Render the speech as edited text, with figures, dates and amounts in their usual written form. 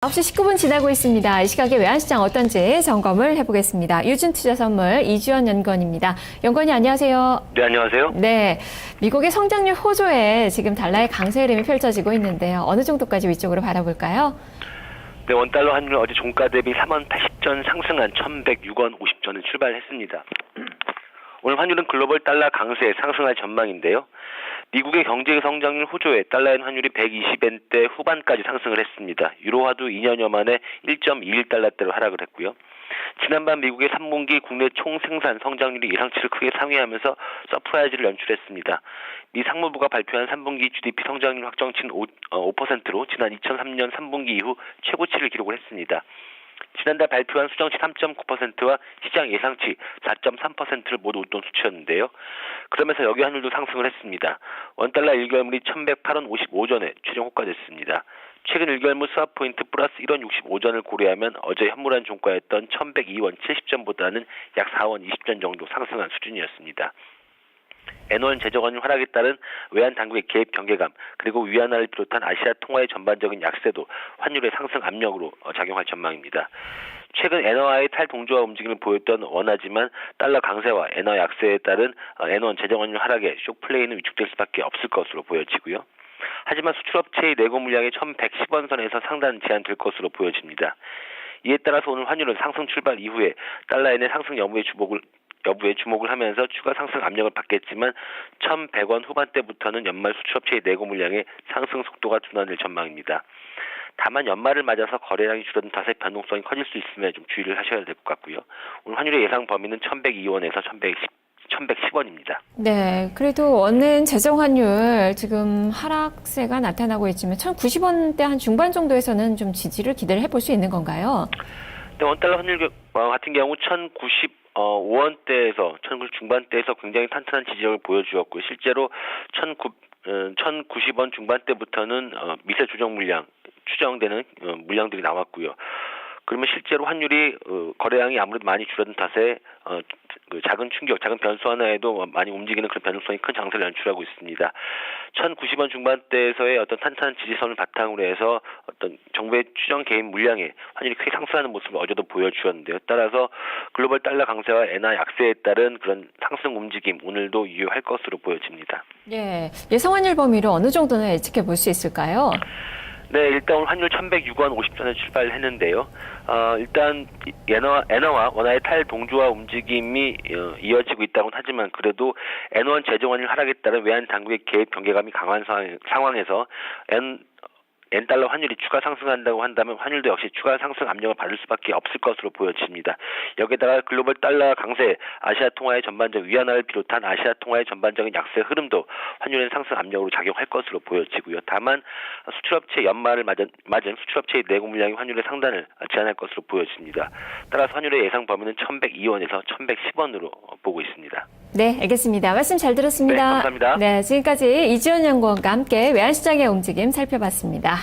9시 19분 지나고 있습니다. 이 시각에 외환시장 어떤지 점검을 해보겠습니다. 유진투자선물 이주연 연구원입니다. 연구원님 안녕하세요. 네, 안녕하세요. 네, 미국의 성장률 호조에 지금 달러의 강세 흐름이 펼쳐지고 있는데요. 어느 정도까지 위쪽으로 바라볼까요? 네, 원달러 환율 어제 종가 대비 3원 80전 상승한 1,106원 50전을 출발했습니다. 오늘 환율은 글로벌 달러 강세 상승할 전망인데요. 미국의 경제 성장률 호조에 달러엔 환율이 120엔대 후반까지 상승을 했습니다. 유로화도 2년여 만에 1.21달러대로 하락을 했고요. 지난밤 미국의 3분기 국내 총생산 성장률이 예상치를 크게 상회하면서 서프라이즈를 연출했습니다. 미 상무부가 발표한 3분기 GDP 성장률 확정치는 5%로 지난 2003년 3분기 이후 최고치를 기록을 했습니다. 지난달 발표한 수정치 3.9%와 시장 예상치 4.3%를 모두 웃돈 수치였는데요. 그러면서 여기 환율도 상승을 했습니다. 원달러 1개월물이 1,108원 55전에 최종 호가됐습니다. 최근 1개월물 스왑 포인트 플러스 1원 65전을 고려하면 어제 현물한 종가였던 1,102원 70전보다는 약 4원 20전 정도 상승한 수준이었습니다. 엔원 재정환율 하락에 따른 외환 당국의 개입 경계감 그리고 위안화를 비롯한 아시아 통화의 전반적인 약세도 환율의 상승 압력으로 작용할 전망입니다. 최근 엔화의 탈동조화 움직임을 보였던 원화지만 달러 강세와 엔화 약세에 따른 엔원 재정환율 하락에 쇼플레이는 위축될 수밖에 없을 것으로 보여지고요. 하지만 수출업체의 내고 물량이 1,110원 선에서 상단 제한될 것으로 보여집니다. 이에 따라서 오늘 환율은 상승 출발 이후에 달러엔의 상승 여부에 주목을 하면서 추가 상승 압력을 받겠지만 1,100원 후반대부터는 연말 수출업체의 내고 물량의 상승 속도가 둔화될 전망입니다. 다만 연말을 맞아서 거래량이 줄어든 탓에 변동성이 커질 수 있음에 좀 주의를 하셔야 될 것 같고요. 오늘 환율의 예상 범위는 1,102원에서 1,110원입니다. 네, 그래도 원은 재정환율 지금 하락세가 나타나고 있지만 1,090원대 한 중반 정도에서는 좀 지지를 기대를 해볼 수 있는 건가요? 네, 원달러 환율 같은 경우 1,095원대에서 1,090 중반대에서 굉장히 탄탄한 지지력을 보여주었고 실제로 1,090원 중반대부터는 미세 조정 물량 추정되는 물량들이 나왔고요. 그러면 실제로 환율이 거래량이 아무래도 많이 줄어든 탓에 작은 충격, 작은 변수 하나에도 많이 움직이는 그런 변동성이 큰 장세를 연출하고 있습니다. 1,090원 중반대에서의 어떤 탄탄한 지지선을 바탕으로 해서 어떤 정부의 추정 개입 물량에 환율이 크게 상승하는 모습을 어제도 보여주었는데요. 따라서 글로벌 달러 강세와 엔화 약세에 따른 그런 상승 움직임 오늘도 유효할 것으로 보여집니다. 예, 예상 환율 범위를 어느 정도는 예측해 볼 수 있을까요? 네, 일단 오늘 환율 1,106원 50전에 출발했는데요. 일단 엔화와 원화의 탈동조화 움직임이 이어지고 있다고는 하지만 그래도 엔원 재정환율 하락에 따른 외환 당국의 개입 경계감이 강한 상황에서 엔달러 환율이 추가 상승한다고 한다면 환율도 역시 추가 상승 압력을 받을 수밖에 없을 것으로 보여집니다. 여기에다가 글로벌 달러 강세, 아시아 통화의 전반적 위안화를 비롯한 아시아 통화의 전반적인 약세 흐름도 환율의 상승 압력으로 작용할 것으로 보여지고요. 다만 수출업체 연말을 맞은 수출업체의 내고 물량이 환율의 상단을 제한할 것으로 보여집니다. 따라서 환율의 예상 범위는 1,102원에서 1,110원으로 보고 있습니다. 네, 알겠습니다. 말씀 잘 들었습니다. 네, 감사합니다. 네, 지금까지 이주연 연구원과 함께 외환시장의 움직임 살펴봤습니다.